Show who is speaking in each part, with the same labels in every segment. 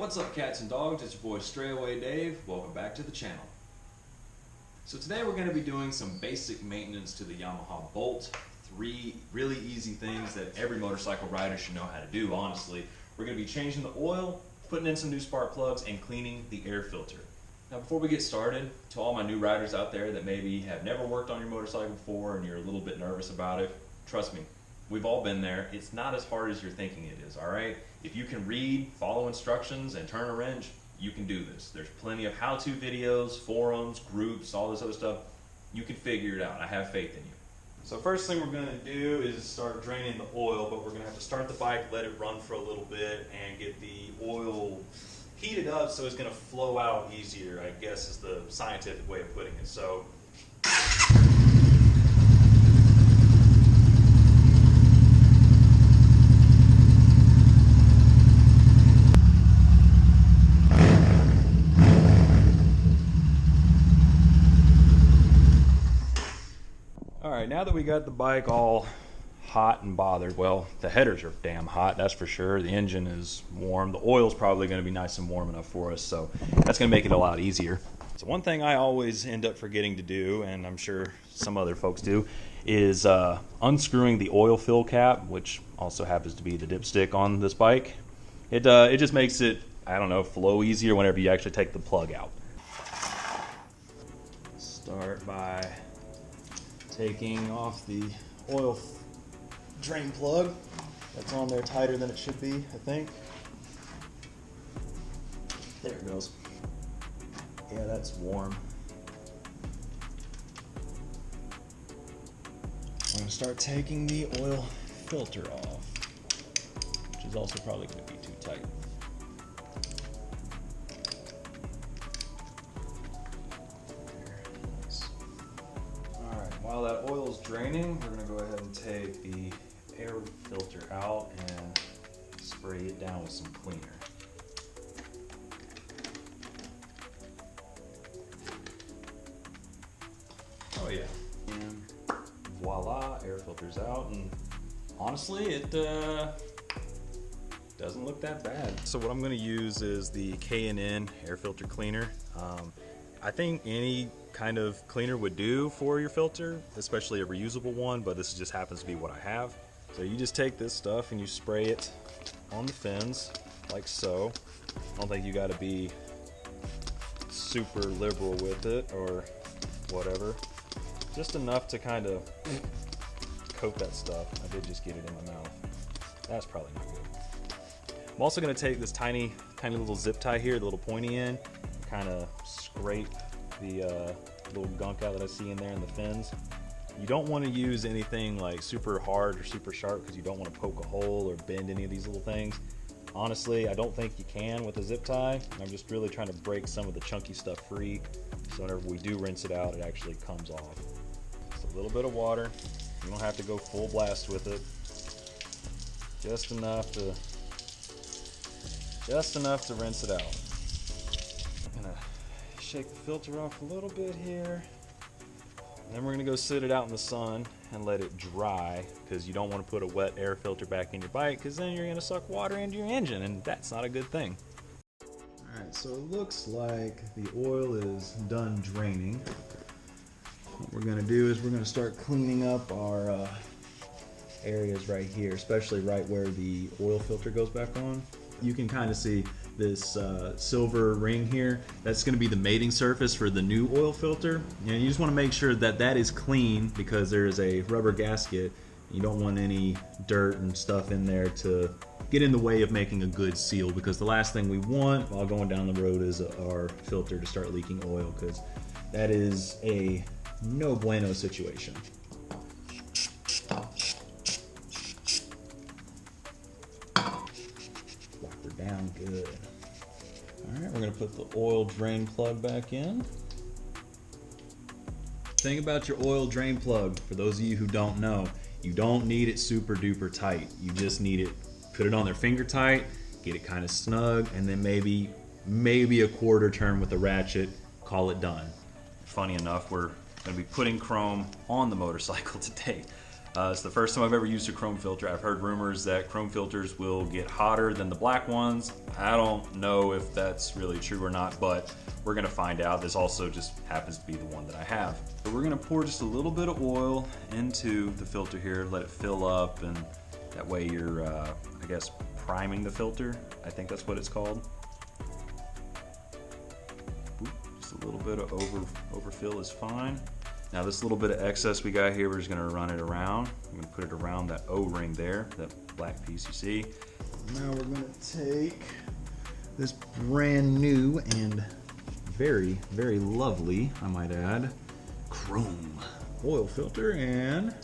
Speaker 1: What's up, cats and dogs? It's your boy Strayway Dave. Welcome back to the channel. So today we're going to be doing some basic maintenance to the Yamaha Bolt. 3 really easy things that every motorcycle rider should know how to do, honestly. We're going to be changing the oil, putting in some new spark plugs, and cleaning the air filter. Now before we get started, to all my new riders out there that maybe have never worked on your motorcycle before and you're a little bit nervous about it, trust me, we've all been there. It's not as hard as you're thinking it is, alright? If you can read, follow instructions, and turn a wrench, you can do this. There's plenty of how-to videos, forums, groups, all this other stuff. You can figure it out. I have faith in you. So first thing we're going to do is start draining the oil, but we're going to have to start the bike, let it run for a little bit, and get the oil heated up so it's going to flow out easier, I guess is the scientific way of putting it. So Alright, now that we got the bike all hot and bothered, well, the headers are damn hot, that's for sure. The engine is warm. The oil's probably going to be nice and warm enough for us, so that's going to make it a lot easier. So one thing I always end up forgetting to do, and I'm sure some other folks do, is unscrewing the oil fill cap, which also happens to be the dipstick on this bike. It just makes it, I don't know, flow easier whenever you actually take the plug out. Start by taking off the oil drain plug. That's on there tighter than it should be, I think. There it goes. Yeah, that's warm. I'm going to start taking the oil filter off, which is also probably going to be too tight. While that oil is draining, we're going to go ahead and take the air filter out and spray it down with some cleaner. Oh yeah. And voila, air filter's out, and honestly it doesn't look that bad. So what I'm going to use is the K&N air filter cleaner. I think any kind of cleaner would do for your filter, especially a reusable one, but this just happens to be what I have. So you just take this stuff and you spray it on the fins like so. I don't think you got to be super liberal with it or whatever. Just enough to kind of coat that stuff. I did just get it in my mouth. That's probably not good. I'm also going to take this tiny little zip tie here, the little pointy end, kind of scrape the little gunk out that I see in there in the fins. You don't want to use anything like super hard or super sharp because you don't want to poke a hole or bend any of these little things. Honestly, I don't think you can with a zip tie. I'm just really trying to break some of the chunky stuff free, so whenever we do rinse it out, it actually comes off. Just a little bit of water. You don't have to go full blast with it. Just enough to rinse it out. Shake the filter off a little bit here, and then we're going to go sit it out in the sun and let it dry, because you don't want to put a wet air filter back in your bike, because then you're going to suck water into your engine, and that's not a good thing. Alright, so it looks like the oil is done draining. What we're going to do is we're going to start cleaning up our areas right here, especially right where the oil filter goes back on. You can kind of see this silver ring here. That's going to be the mating surface for the new oil filter, and you just want to make sure that that is clean, because there is a rubber gasket. You don't want any dirt and stuff in there to get in the way of making a good seal, because the last thing we want while going down the road is our filter to start leaking oil, because that is a no bueno situation. Down good. Alright, we're going to put the oil drain plug back in. Thing about your oil drain plug, for those of you who don't know, you don't need it super duper tight. You just need it, put it on there finger tight, get it kind of snug, and then maybe a quarter turn with a ratchet, call it done. Funny enough, we're going to be putting chrome on the motorcycle today. It's the first time I've ever used a chrome filter. I've heard rumors that chrome filters will get hotter than the black ones. I don't know if that's really true or not, but we're gonna find out. This also just happens to be the one that I have. So we're gonna pour just a little bit of oil into the filter here, let it fill up, and that way you're, I guess, priming the filter. I think that's what it's called. Just a little bit of overfill is fine. Now this little bit of excess we got here, we're just gonna run it around. I'm gonna put it around that O-ring there, that black piece you see.
Speaker 2: Now we're gonna take this brand new and very, very lovely, I might add, chrome oil filter and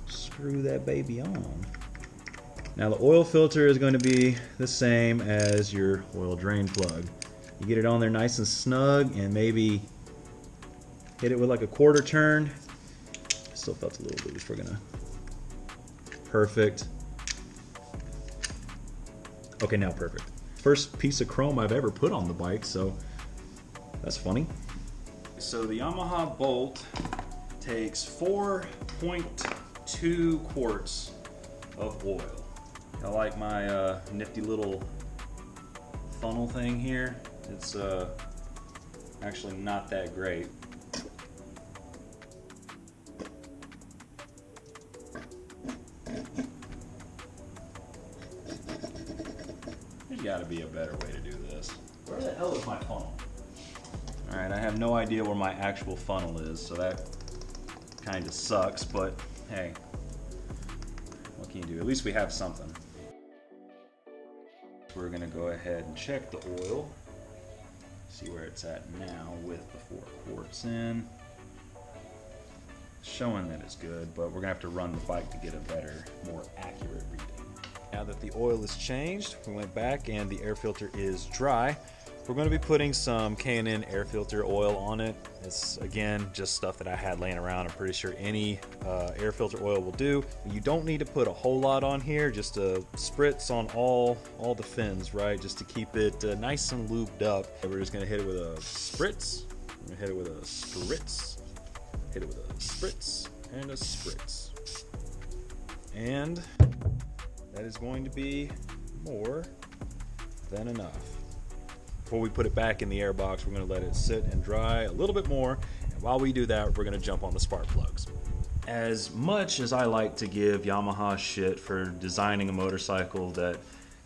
Speaker 2: screw that baby on. Now the oil filter is going to be the same as your oil drain plug. You get it on there nice and snug and maybe hit it with like a quarter turn. Still felt a little loose. We're gonna, perfect. Okay, now perfect. First piece of chrome I've ever put on the bike, so that's funny. So the Yamaha Bolt takes 4.2 quarts of oil. I like my nifty little funnel thing here. It's actually not that great. There's got to be a better way to do this. Where the hell is my funnel? Alright, I have no idea where my actual funnel is, so that kind of sucks, but hey, what can you do? At least we have something. We're going to go ahead and check the oil, see where it's at now with the 4 quarts in. Showing that it's good, but we're going to have to run the bike to get a better, more accurate reading. Now that the oil is changed, we went back and the air filter is dry. We're going to be putting some K&N air filter oil on it. It's, again, just stuff that I had laying around. I'm pretty sure any air filter oil will do. You don't need to put a whole lot on here, just a spritz on all the fins, right? Just to keep it nice and lubed up. And we're just going to hit it with a spritz. We're going to hit it with a spritz. Hit it with a spritz and a spritz. And that is going to be more than enough. Before we put it back in the air box, we're going to let it sit and dry a little bit more. And while we do that, we're going to jump on the spark plugs. As much as I like to give Yamaha shit for designing a motorcycle that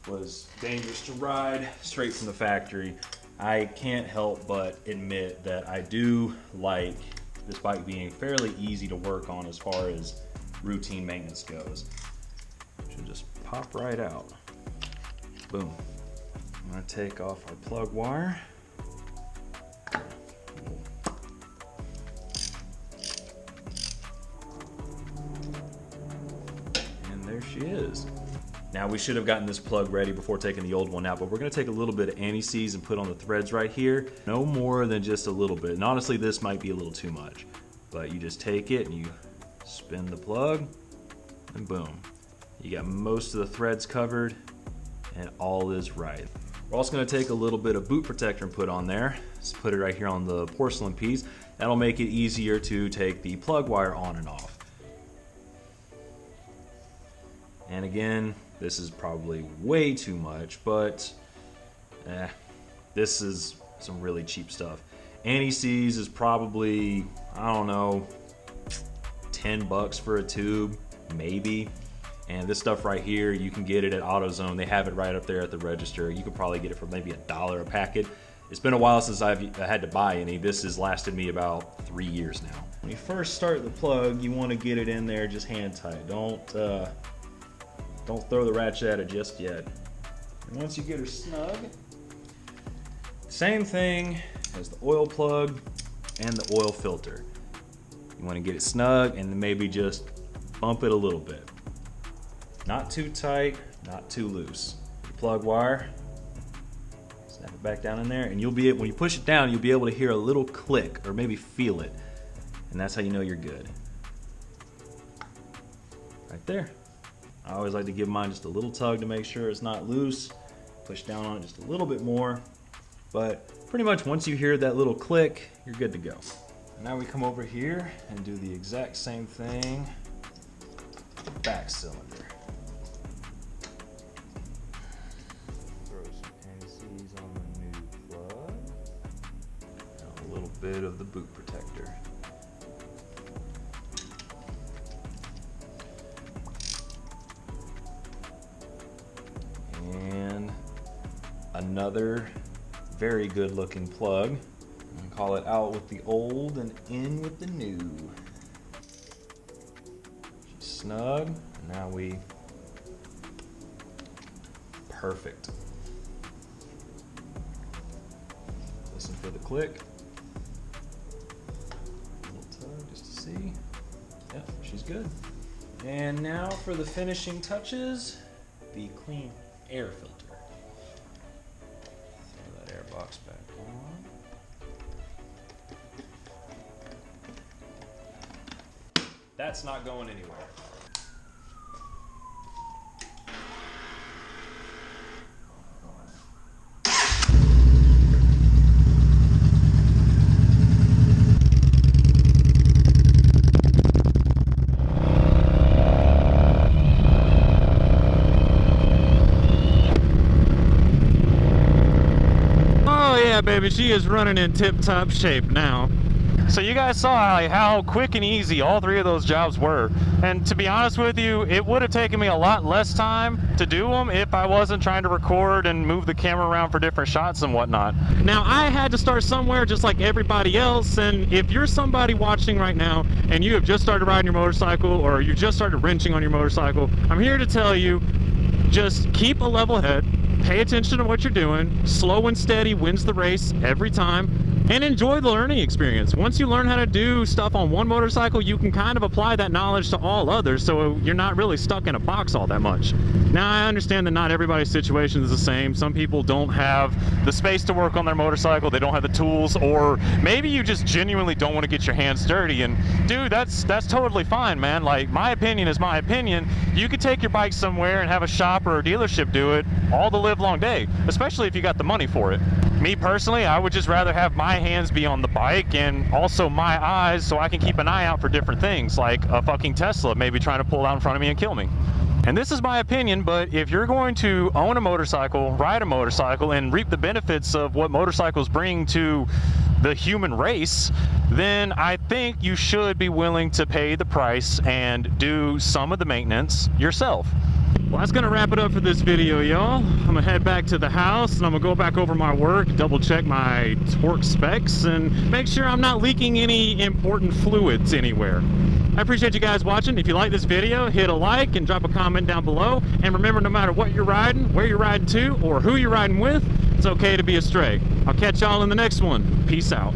Speaker 2: was dangerous to ride straight from the factory, I can't help but admit that I do like this bike being fairly easy to work on as far as routine maintenance goes. Should just pop right out. Boom. I'm going to take off our plug wire. And there she is. Now we should have gotten this plug ready before taking the old one out, but we're going to take a little bit of anti-seize and put on the threads right here. No more than just a little bit. And honestly, this might be a little too much. But you just take it and you spin the plug and boom. You got most of the threads covered and all is right. We're also going to take a little bit of boot protector and put on there. Just put it right here on the porcelain piece. That'll make it easier to take the plug wire on and off. And again, this is probably way too much, but this is some really cheap stuff. Anti-seize is probably, I don't know, 10 bucks for a tube, maybe. And this stuff right here, you can get it at AutoZone. They have it right up there at the register. You could probably get it for maybe $1 a packet. It's been a while since I had to buy any. This has lasted me about 3 years now. When you first start the plug, you want to get it in there just hand tight. Don't throw the ratchet at it just yet. And once you get her snug, same thing as the oil plug and the oil filter. You want to get it snug and then maybe just bump it a little bit. Not too tight, not too loose. The plug wire, snap it back down in there, and you'll be able, when you push it down, you'll be able to hear a little click or maybe feel it, and that's how you know you're good. Right there. I always like to give mine just a little tug to make sure it's not loose. Push down on it just a little bit more, but pretty much once you hear that little click, you're good to go. Now we come over here and do the exact same thing, back cylinder. Throw some anti-seize on the new plug. And a little bit of the boot protector. And another very good looking plug. Call it out with the old and in with the new. She's snug. And now we perfect. Listen for the click. A little tug just to see. Yep, she's good. And now for the finishing touches, the clean air filter. Throw that air box back on. That's not going anywhere.
Speaker 3: Oh yeah, baby, she is running in tip-top shape now. So you guys saw how quick and easy all three of those jobs were. And to be honest with you, it would have taken me a lot less time to do them if I wasn't trying to record and move the camera around for different shots and whatnot. Now, I had to start somewhere just like everybody else, and if you're somebody watching right now and you have just started riding your motorcycle or you just started wrenching on your motorcycle, I'm here to tell you, just keep a level head, pay attention to what you're doing, slow and steady wins the race every time, and enjoy the learning experience. Once you learn how to do stuff on one motorcycle, you can kind of apply that knowledge to all others, so you're not really stuck in a box all that much. Now, I understand that not everybody's situation is the same. Some people don't have the space to work on their motorcycle, they don't have the tools, or maybe you just genuinely don't want to get your hands dirty. And dude, that's totally fine, man. Like, my opinion is my opinion. You could take your bike somewhere and have a shop or a dealership do it all the live long day, especially if you got the money for it. Me personally, I would just rather have my hands be on the bike and also my eyes so I can keep an eye out for different things, like a fucking Tesla maybe trying to pull out in front of me and kill me. And this is my opinion, but if you're going to own a motorcycle, ride a motorcycle, and reap the benefits of what motorcycles bring to the human race, then I think you should be willing to pay the price and do some of the maintenance yourself. Well, that's gonna wrap it up for this video, y'all. I'm gonna head back to the house and I'm gonna go back over my work, double check my torque specs, and make sure I'm not leaking any important fluids anywhere. I appreciate you guys watching. If you like this video, hit a like and drop a comment down below. And remember, no matter what you're riding, where you're riding to, or who you're riding with, it's okay to be astray. I'll catch y'all in the next one. Peace out.